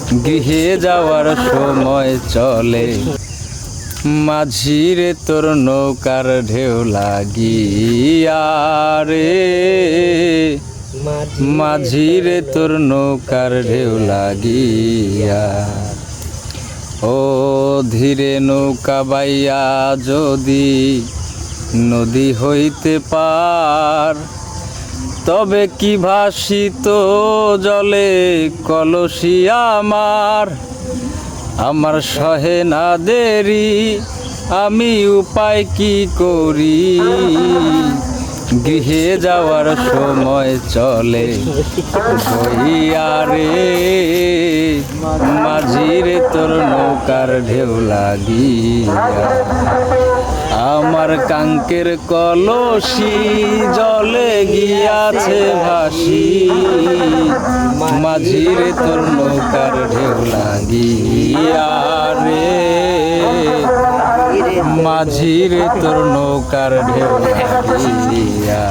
গৃহে যাওয়ার সময় চলে, মাঝিরে তোর নৌকার ঢেউ লাগিয়া রে, মাঝিরে তোর নৌকার ঢেউ লাগিয়া। ও ধীরে নৌকা বাইয়া যদি নদী হইতে পার, তবে কি ভাসিত জলে কলসি আমার। আমার সহে না দেরি, আমি উপায় কি করি, গৃহে যাওয়ার সময় চলে বইয়া রে, মাঝিরে তোর নৌকার ঢেউ লাগিয়া। আমার কাঙ্কের কলসি জলে গিয়াছে ভাসি, মাঝিরে তোর নৌকার ঢেউ লাগিয়া রে, মাঝিরে তোর নৌকার ঢেউ লাগিয়া।